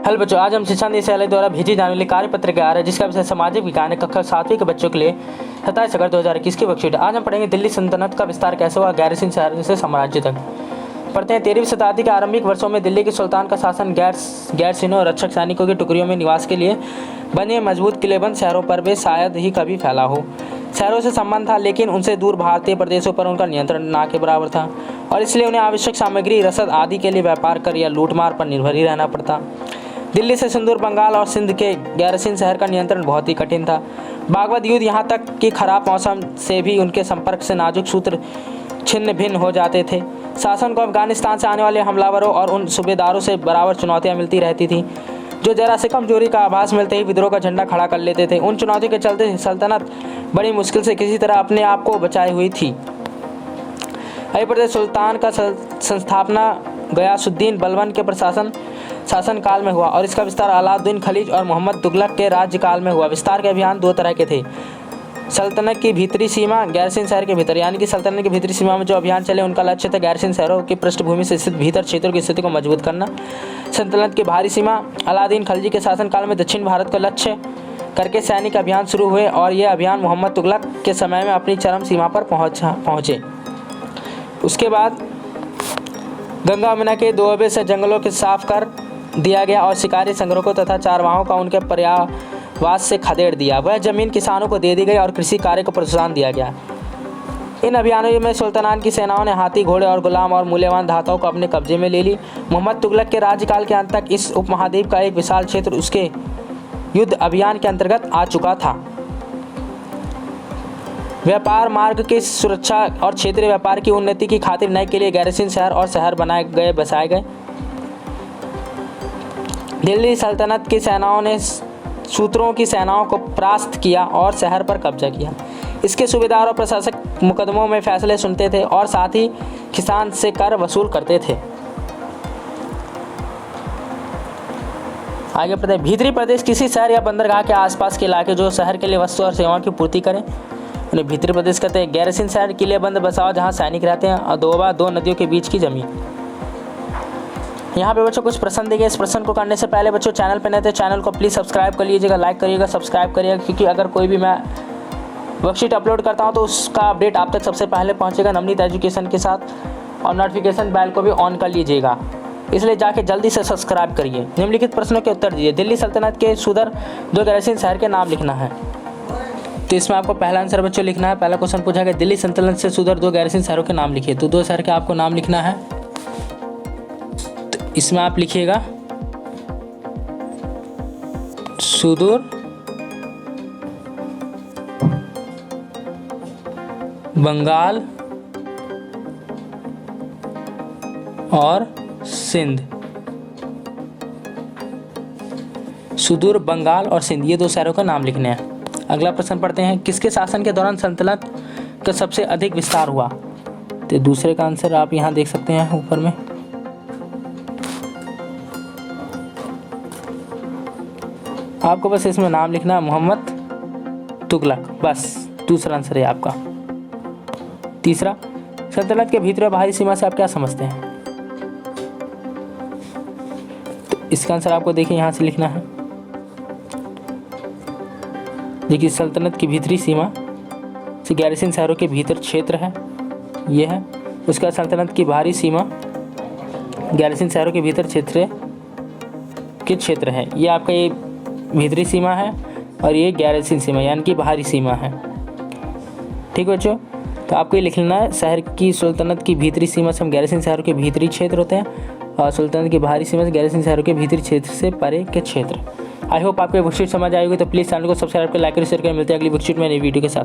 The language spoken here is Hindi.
हेलो बच्चों, आज हम शिक्षा निदेशालय द्वारा भेजी जाने वाली कार्यपत्र के आ रहा है जिसका विषय सामाजिक विज्ञान है। कक्षा 7वीं के बच्चों के लिए 27 अगस्त 2021 की वर्कशीट। आज हम पढ़ेंगे दिल्ली सल्तनत का विस्तार कैसे हुआ गैरसिन शहर से साम्राज्य तक। पढ़ते हैं 13वीं शताब्दी के आरंभिक वर्षों में दिल्ली के सुल्तान का शासन गैरसिनों और रक्षक सैनिकों की टुकड़ियों में निवास के लिए बने मजबूत किलेबंद शहरों पर वे शायद ही कभी फैला हो। शहरों से संबंध था लेकिन उनसे दूर भारतीय प्रदेशों पर उनका नियंत्रण ना के बराबर था और इसलिए उन्हें आवश्यक सामग्री रसद आदि के लिए व्यापार कर या लूटमार पर निर्भर ही रहना पड़ता। दिल्ली से सिंदूर, बंगाल और सिंध के गैरसिन शहर का नियंत्रण बहुत ही कठिन था। बागवत युद्ध यहाँ तक कि खराब मौसम से भी उनके संपर्क से नाजुक सूत्र छिन्न भिन्न हो जाते थे। शासन को अफगानिस्तान से आने वाले हमलावरों और उन सूबेदारों से बराबर चुनौतियाँ मिलती रहती थीं जो जरा से कमजोरी का आभास मिलते ही विद्रोह का झंडा खड़ा कर लेते थे। उन चुनौतियों के चलते सल्तनत बड़ी मुश्किल से किसी तरह अपने आप को बचाई हुई थी। मध्य प्रदेश सुल्तान का संस्थापना गयासुद्दीन बलबन के शासन काल में हुआ और इसका विस्तार अलाउद्दीन खिलजी और मोहम्मद तुगलक के राज्यकाल में हुआ। विस्तार के अभियान दो तरह के थे। सल्तनत की भीतरी सीमा, गैरसिन शहर के भीतर, यानी कि सल्तनत की भीतरी सीमा में जो अभियान चले उनका लक्ष्य था गैरसिन शहरों की पृष्ठभूमि से स्थित भीतर क्षेत्रों की स्थिति को मजबूत करना। सल्तनत की बाहरी सीमा, अलाउद्दीन खिलजी के शासनकाल में दक्षिण भारत को लक्ष्य करके सैनिक अभियान शुरू हुए और ये अभियान मोहम्मद तुगलक के समय में अपनी चरम सीमा पर पहुँचे। उसके बाद गंगा यमुना के दोआबे से जंगलों के साफ कर दिया गया और शिकारी संग्रहों तथा चारवाहों का उनके पर्यावास से खदेड़ दिया। वह जमीन किसानों को दे दी गई और कृषि कार्य को प्रोत्साहन दिया गया। इन अभियानों में सुल्तानात की सेनाओं ने हाथी, घोड़े और गुलाम और मूल्यवान धातुओं को अपने कब्जे में ले ली। मोहम्मद तुगलक के राज्यकाल के अंत तक इस उपमहाद्वीप का एक विशाल क्षेत्र उसके युद्ध अभियान के अंतर्गत आ चुका था। व्यापार मार्ग की सुरक्षा और क्षेत्रीय व्यापार की उन्नति की खातिर नए के लिए गैरसिन शहर और शहर बसाए गए। दिल्ली सल्तनत की सेनाओं ने सूत्रों की सेनाओं को परास्त किया और शहर पर कब्जा किया। इसके सूबेदार और प्रशासक मुकदमों में फैसले सुनते थे और साथ ही किसान से कर वसूल करते थे। आगे बढ़ते हैं। भीतरी प्रदेश किसी शहर या बंदरगाह के आसपास के इलाके जो शहर के लिए वस्तु और सेवाओं की पूर्ति करें उन्हें भीतरी प्रदेश कहते हैं। गैरसिन शहर किले बंद बसाओ जहाँ सैनिक रहते हैं और दो नदियों के बीच की जमीन। यहाँ पे बच्चों कुछ प्रश्न दिए गए। इस प्रश्न को करने से पहले बच्चों चैनल पर नए थे चैनल को प्लीज़ सब्सक्राइब कर लीजिएगा, लाइक करिएगा, सब्सक्राइब करिएगा, क्योंकि अगर कोई भी मैं वर्कशीट अपलोड करता हूँ तो उसका अपडेट आप तक सबसे पहले पहुँचेगा नवनीत एजुकेशन के साथ। और नोटिफिकेशन बेल को भी ऑन कर लीजिएगा, इसलिए जाके जल्दी से सब्सक्राइब करिए। निम्नलिखित प्रश्नों के उत्तर दीजिए। दिल्ली सल्तनत के सुदर दो गैरसिन शहर के नाम लिखना है। तो इसमें आपको पहला आंसर बच्चों लिखना है। पहला क्वेश्चन पूछा गया दिल्ली सल्तनत से सुदूर दो गैरसिन शहरों के नाम लिखिए। तो दो शहर के आपको नाम लिखना है। तो इसमें आप लिखिएगा सुदूर बंगाल और सिंध। सुदूर बंगाल और सिंध, ये दो शहरों का नाम लिखने हैं। अगला प्रश्न पढ़ते हैं। किसके शासन के दौरान सल्तनत का सबसे अधिक विस्तार हुआ? तो दूसरे का आंसर आप यहाँ देख सकते हैं ऊपर में। आपको बस इसमें नाम लिखना है मोहम्मद तुगलक, बस दूसरा आंसर है आपका। तीसरा, सल्तनत के भीतर बाहरी सीमा से आप क्या समझते हैं? तो इसका आंसर आपको देखिए यहाँ से लिखना है। देखिए सल्तनत की भीतरी सीमा से गैरसिन शहरों के भीतर क्षेत्र है, ये है। उसका सल्तनत की बाहरी सीमा गैरसिन शहरों के भीतर क्षेत्र है। ये आपका ये भीतरी सीमा है और ये गैरसिन सीमा यानी कि बाहरी सीमा है। ठीक है बच्चों, तो आपको ये लिख लेना है शहर की सुल्तानत की भीतरी सीमा से हम गैरसिन शहरों के भीतरी क्षेत्र होते हैं और सुल्तानत की बाहरी सीमा से गैरसिन शहरों के भीतरी क्षेत्र से परे के क्षेत्र। आई होप आपको वर्कशीट समझ आई होगी। तो प्लीज़ चैनल को सब्सक्राइब कर, लाइक और शेयर करें। मिलते हैं अगली वर्कशीट में नई वीडियो के साथ।